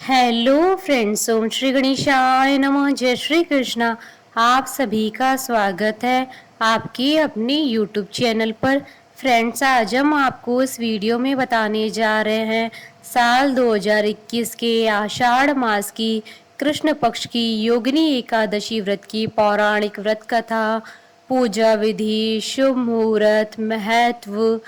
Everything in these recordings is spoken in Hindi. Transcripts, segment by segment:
हेलो फ्रेंड्स, ओम श्री गणेशाय नमः। जय श्री कृष्णा। आप सभी का स्वागत है आपके अपने यूट्यूब चैनल पर। फ्रेंड्स, आज हम आपको इस वीडियो में बताने जा रहे हैं साल 2021 के आषाढ़ मास की कृष्ण पक्ष की योगिनी एकादशी व्रत की पौराणिक व्रत कथा, पूजा विधि, शुभ मुहूर्त, महत्व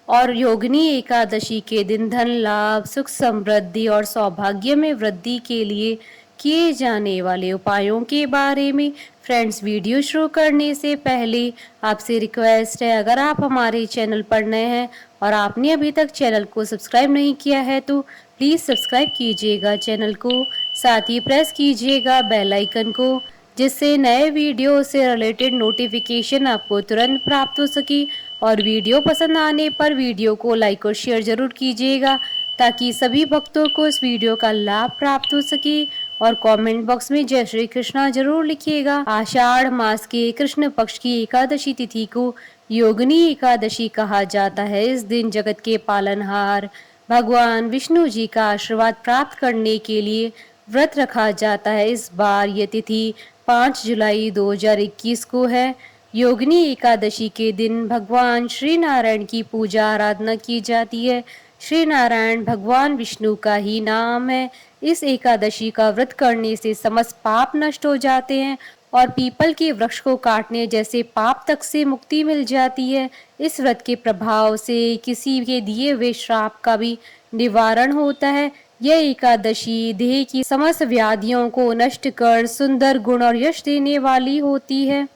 और योगिनी एकादशी के दिन धन लाभ, सुख समृद्धि और सौभाग्य में वृद्धि के लिए किए जाने वाले उपायों के बारे में। फ्रेंड्स, वीडियो शुरू करने से पहले आपसे रिक्वेस्ट है, अगर आप हमारे चैनल पर नए हैं और आपने अभी तक चैनल को सब्सक्राइब नहीं किया है तो प्लीज़ सब्सक्राइब कीजिएगा चैनल को, साथ ही प्रेस कीजिएगा बेल आइकन को, जिससे नए वीडियो से रिलेटेड नोटिफिकेशन आपको तुरंत प्राप्त हो सके। और वीडियो पसंद आने पर वीडियो को लाइक और शेयर जरूर कीजिएगा ताकि सभी भक्तों को इस वीडियो का लाभ प्राप्त हो सके। और कमेंट बॉक्स में जय श्री कृष्णा जरूर लिखिएगा। आषाढ़ मास के कृष्ण पक्ष की एकादशी तिथि को योगिनी एकादशी कहा जाता है। इस दिन जगत के पालनहार भगवान विष्णु जी का आशीर्वाद प्राप्त करने के लिए व्रत रखा जाता है। इस बार यह तिथि 5 जुलाई 2021 को है। योगिनी एकादशी के दिन भगवान श्री नारायण की पूजा आराधना की जाती है। श्री नारायण भगवान विष्णु का ही नाम है। इस एकादशी का व्रत करने से समस्त पाप नष्ट हो जाते हैं और पीपल के वृक्ष को काटने जैसे पाप तक से मुक्ति मिल जाती है। इस व्रत के प्रभाव से किसी के दिए हुए श्राप का भी निवारण होता है। यह एकादशी देह की समस्त व्याधियों को नष्ट कर सुंदर गुण और यश देने वाली होती है।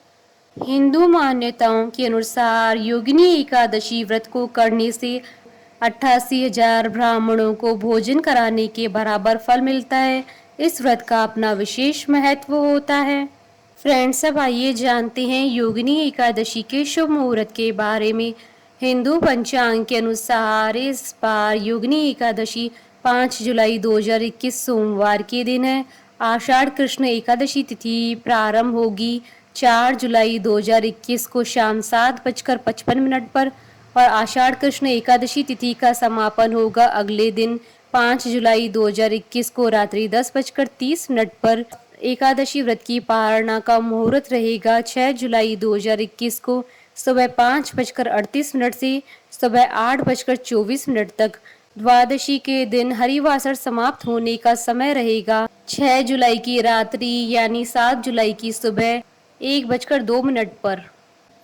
हिंदू मान्यताओं के अनुसार योगिनी एकादशी व्रत को करने से 88,000 ब्राह्मणों को भोजन कराने के बराबर फल मिलता है। इस व्रत का अपना विशेष महत्व होता है। फ्रेंड्स, अब आइए जानते हैं योगिनी एकादशी के शुभ मुहूर्त के बारे में। हिंदू पंचांग के अनुसार इस बार योगिनी एकादशी 5 जुलाई 2021 सोमवार के दिन है। आषाढ़ कृष्ण एकादशी तिथि प्रारंभ होगी 4 जुलाई 2021 को शाम 7:55 पर और आषाढ़ कृष्ण एकादशी तिथि का समापन होगा अगले दिन 5 जुलाई 2021 को रात्रि 10:30 पर। एकादशी व्रत की पारणा का मुहूर्त रहेगा 6 जुलाई 2021 को सुबह 5:38 से सुबह 8:24 तक। द्वादशी के दिन हरिवासर समाप्त होने का समय रहेगा 6 जुलाई की रात्रि यानी 7 जुलाई की सुबह 1:02 पर।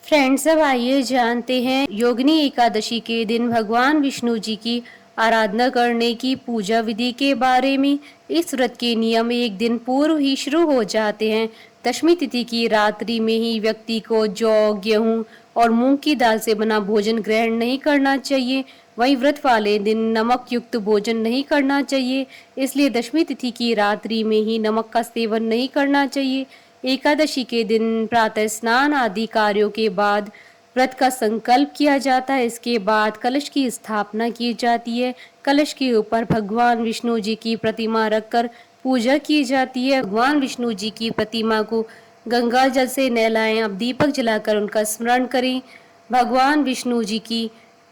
फ्रेंड्स, अब आइए जानते हैं योगिनी एकादशी के दिन भगवान विष्णु जी की आराधना करने की पूजा विधि के बारे में। इस व्रत के नियम एक दिन पूर्व ही शुरू हो जाते हैं। दशमी तिथि की रात्रि में ही व्यक्ति को जौ, गेहूं और मूंग की दाल से बना भोजन ग्रहण नहीं करना चाहिए। वहीं व्रत वाले दिन नमक युक्त भोजन नहीं करना चाहिए, इसलिए दशमी तिथि की रात्रि में ही नमक का सेवन नहीं करना चाहिए। एकादशी के दिन प्रातः स्नान आदि कार्यों के बाद व्रत का संकल्प किया जाता है। इसके बाद कलश की स्थापना की जाती है। कलश के ऊपर भगवान विष्णु जी की प्रतिमा रखकर पूजा की जाती है। भगवान विष्णु जी की प्रतिमा को गंगा जल से नहलाएं। अब दीपक जलाकर उनका स्मरण करें। भगवान विष्णु जी की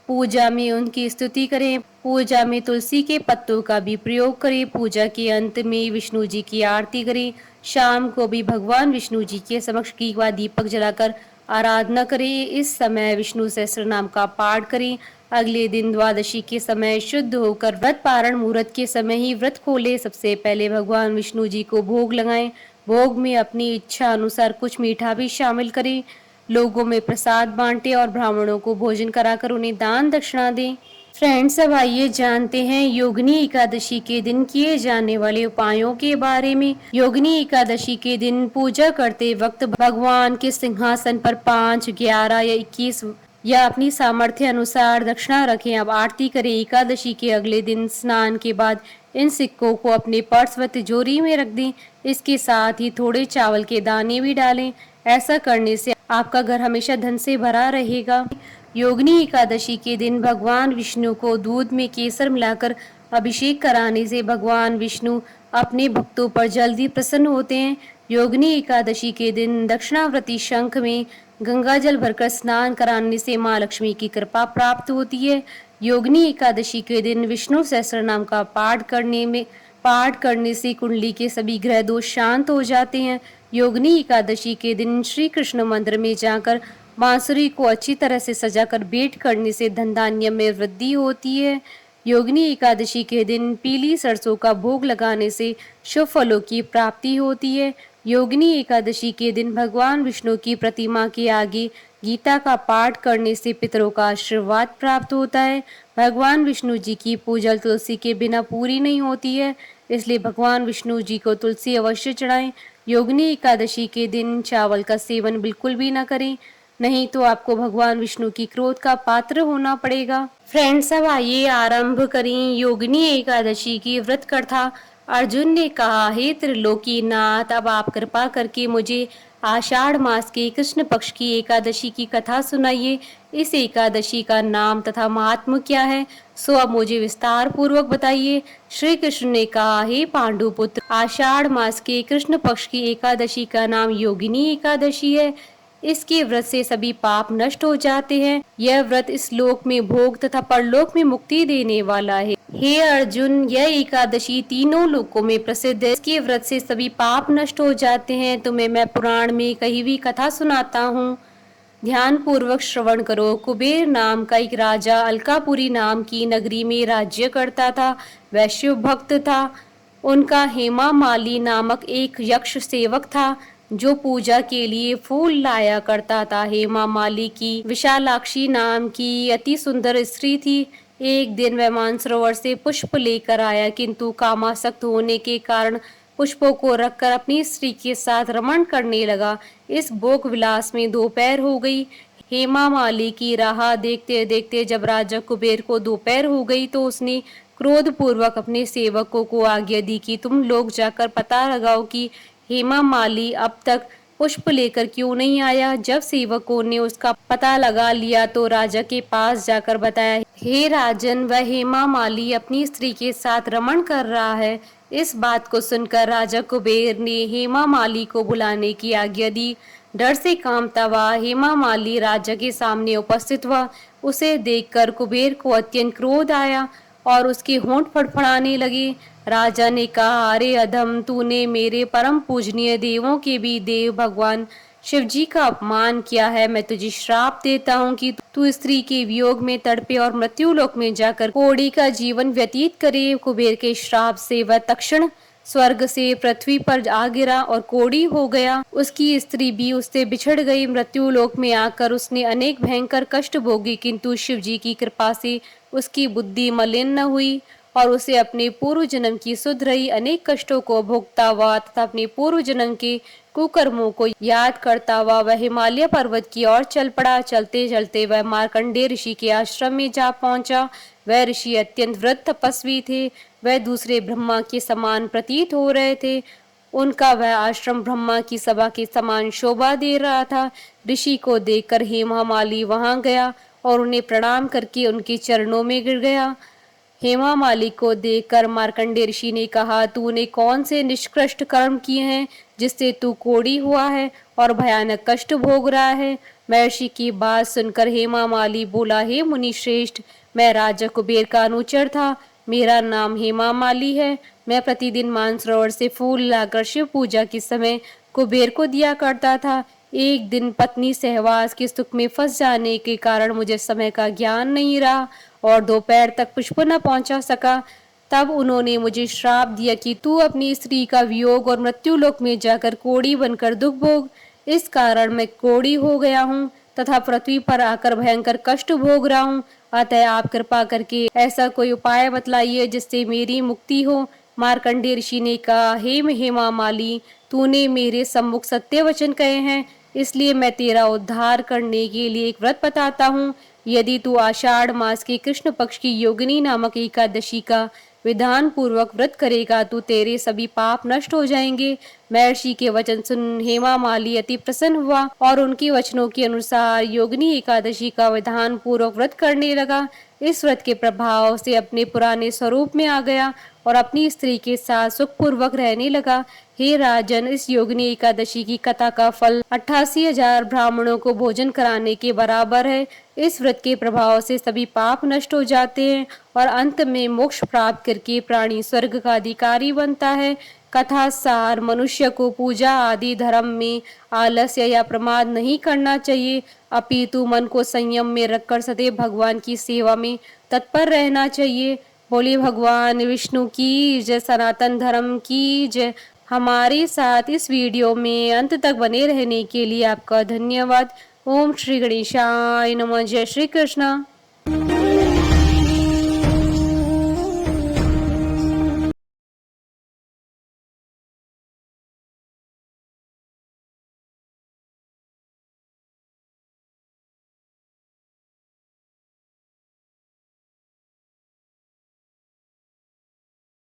पूजा में उनकी स्तुति करें। पूजा में तुलसी के पत्तों का भी प्रयोग करें। पूजा के अंत में विष्णु जी की आरती करें। शाम को भी भगवान विष्णु जी के समक्ष घी व दीपक जलाकर आराधना करें। इस समय विष्णु सहस्त्र नाम का पाठ करें। अगले दिन द्वादशी के समय शुद्ध होकर व्रत पारण मुहूर्त के समय ही व्रत खोले। सबसे पहले भगवान विष्णु जी को भोग लगाएं। भोग में अपनी इच्छा अनुसार कुछ मीठा भी शामिल करें। लोगों में प्रसाद बांटे और ब्राह्मणों को भोजन कराकर उन्हें दान दक्षिणा दें। फ्रेंड्स, अब आइए जानते हैं योगिनी एकादशी के दिन किए जाने वाले उपायों के बारे में। योगिनी एकादशी के दिन पूजा करते वक्त भगवान के सिंहासन पर 5, 11 या 21 या अपनी सामर्थ्य अनुसार दक्षिणा रखें। अब आरती करें। एकादशी के अगले दिन स्नान के बाद इन सिक्कों को अपने पर्स व तिजोरी में रख दें। इसके साथ ही थोड़े चावल के दाने भी डालें। ऐसा करने से आपका घर हमेशा धन से भरा रहेगा। योगिनी एकादशी के दिन भगवान विष्णु को दूध में केसर मिलाकर अभिषेक कराने से भगवान विष्णु अपने भक्तों पर जल्दी प्रसन्न होते हैं। योगिनी एकादशी के दिन दक्षिणावर्ती शंख में गंगा जल भरकर स्नान कराने से माँ लक्ष्मी की कृपा प्राप्त होती है। योगिनी एकादशी के दिन विष्णु सहस्त्र नाम का पाठ पाठ करने से कुंडली के सभी ग्रह दोष शांत हो जाते हैं। योगिनी एकादशी के दिन श्री कृष्ण मंदिर में जाकर बांसुरी को अच्छी तरह से सजाकर भेंट करने से धन धान्य में वृद्धि होती है। योगिनी एकादशी के दिन पीली सरसों का भोग लगाने से शुभ फलों की प्राप्ति होती है। योगिनी एकादशी के दिन भगवान विष्णु की प्रतिमा के आगे गीता का पाठ करने से पितरों का आशीर्वाद प्राप्त होता है। भगवान विष्णु जी की पूजा तुलसी के बिना पूरी नहीं होती है, इसलिए भगवान विष्णु जी को तुलसी अवश्य चढ़ाएं। योगिनी एकादशी के दिन चावल का सेवन बिल्कुल भी न करें, नहीं तो आपको भगवान विष्णु की क्रोध का पात्र होना पड़ेगा। फ्रेंड्स, अब आइए आरंभ करें योगिनी एकादशी की व्रत कथा। अर्जुन ने कहा, हे त्रिलोकी नाथ, अब आप कृपा करके मुझे आषाढ़ मास के कृष्ण पक्ष की एकादशी की कथा सुनाइए। इस एकादशी का नाम तथा महात्म्य क्या है, सो अब मुझे विस्तार पूर्वक बताइए। श्री कृष्ण ने कहा, हे पांडुपुत्र, आषाढ़ मास के कृष्ण पक्ष की एकादशी का नाम योगिनी एकादशी है। इसके व्रत से सभी पाप नष्ट हो जाते हैं। यह व्रत इस लोक में भोग तथा परलोक में मुक्ति देने वाला है। हे अर्जुन, यह एकादशी तीनों लोकों में प्रसिद्ध है। इसके व्रत से सभी पाप नष्ट हो जाते हैं। तुम्हें मैं पुराण में कही हुई कथा सुनाता हूँ, ध्यान पूर्वक श्रवण करो। कुबेर नाम का एक राजा अलकापुरी नाम की नगरी में राज्य करता था। वह शिव भक्त था। उनका हेमा माली नामक एक यक्ष सेवक था जो पूजा के लिए फूल लाया करता था। हेमा माली की विशालाक्षी नाम की अति सुंदर स्त्री थी। एक दिन वह मानसरोवर से पुष्प लेकर आया, किंतु कामासक्त होने के कारण पुष्पों को रखकर अपनी स्त्री के साथ रमण करने लगा। इस भोग विलास में दोपहर हो गई। हेमा माली की राह देखते देखते जब राजा कुबेर को दोपहर हो गई तो उसने क्रोध पूर्वक अपने सेवकों को आज्ञा दी कि तुम लोग जाकर पता लगाओ कि हेमा माली अब तक पुष्प लेकर क्यों नहीं आया। जब सेवकों ने उसका पता लगा लिया तो राजा के पास जाकर बताया, हे राजन, वह हेमा माली अपनी स्त्री के साथ रमण कर रहा है। इस बात को सुनकर राजा कुबेर ने हेमा माली को बुलाने की आज्ञा दी। डर से कांपता हुआ हेमा माली राजा के सामने उपस्थित हुआ। उसे देखकर कुबेर को अत्यंत क्रोध आया और उसके होंठ फड़फड़ाने लगे। राजा ने कहा, अरे अधम, तूने मेरे परम पूजनीय देवों के भी देव भगवान शिव जी का अपमान किया है। मैं तुझे श्राप देता हूँ कि तू स्त्री के वियोग में तड़पे और मृत्यु लोक में जाकर कोड़ी का जीवन व्यतीत करे। कुबेर के श्राप से वह तक्षण स्वर्ग से पृथ्वी पर आ गिरा और कोड़ी हो गया। उसकी स्त्री भी उससे बिछड़ गई। मृत्यु लोक में आकर उसने अनेक भयंकर कष्ट भोगी, किंतु शिव जी की कृपा से उसकी बुद्धि मलिन न हुई और उसे अपने पूर्व जन्म की सुध रही अनेक कष्टों को भोगता हुआ तथा अपने पूर्व जन्म के कुकर्मों को याद करता हुआ वह हिमालय पर्वत की ओर चल पड़ा। चलते चलते वह मार्कंडेय ऋषि के आश्रम में जा पहुंचा। वह ऋषि अत्यंत वृद्ध तपस्वी थे। वह दूसरे ब्रह्मा के समान प्रतीत हो रहे थे। उनका वह आश्रम ब्रह्मा की सभा के समान शोभा दे रहा था। ऋषि को देखकर हेमा माली वहां गया और उन्हें प्रणाम करके उनके चरणों में गिर गया। हेमा माली को देखकर मार्कंडेय ऋषि ने कहा, तूने कौन से निष्कृष्ट कर्म किए हैं जिससे तू कोढ़ी हुआ है और भयानक कष्ट भोग रहा है। महर्षि की बात सुनकर हेमा माली बोला, हे मुनि श्रेष्ठ, मैं राजा कुबेर का अनुचर था। मेरा नाम हेमा माली है। मैं प्रतिदिन मानसरोवर से फूल लाकर शिव पूजा के समय कुबेर को दिया करता था। एक दिन पत्नी सहवास के सुख में फंस जाने के कारण मुझे समय का ज्ञान नहीं रहा और दोपहर तक पुष्प न पहुंचा सका। तब उन्होंने मुझे श्राप दिया कि तू अपनी स्त्री का वियोग और मृत्यु लोक में जाकर कोढ़ी बनकर दुख भोग। इस कारण मैं कोढ़ी हो गया हूँ तथा पृथ्वी पर आकर भयंकर कष्ट भोग रहा हूँ। अतः आप कृपा करके ऐसा कोई उपाय बतलाइए जिससे मेरी मुक्ति हो। मार्कंडेय ऋषि ने कहा, हे हेमा माली, तूने मेरे सम्मुख सत्य वचन कहे हैं, इसलिए मैं तेरा उद्धार करने के लिए एक व्रत बताता हूँ। यदि तू आषाढ़ मास के कृष्ण पक्ष की योगिनी नामक एकादशी का विधान पूर्वक व्रत करेगा तो तेरे सभी पाप नष्ट हो जाएंगे। महर्षि के वचन सुन हेमा माली अति प्रसन्न हुआ और उनके वचनों के अनुसार योगिनी एकादशी का विधान पूर्वक व्रत करने लगा। इस व्रत के प्रभाव से अपने पुराने स्वरूप में आ गया और अपनी स्त्री के साथ सुखपूर्वक रहने लगा। हे राजन, इस योगिनी एकादशी की कथा का फल 88,000 ब्राह्मणों को भोजन कराने के बराबर है। इस व्रत के प्रभाव से सभी पाप नष्ट हो जाते हैं और अंत में मोक्ष प्राप्त करके प्राणी स्वर्ग का अधिकारी बनता है। कथा सार, मनुष्य को पूजा आदि धर्म में आलस्य या प्रमाद नहीं करना चाहिए, अपितु मन को संयम में रखकर सदैव भगवान की सेवा में तत्पर रहना चाहिए। बोले भगवान विष्णु की जय, सनातन धर्म की जय। हमारे साथ इस वीडियो में अंत तक बने रहने के लिए आपका धन्यवाद। ओम श्री गणेशाय नमः। जय श्री कृष्णा।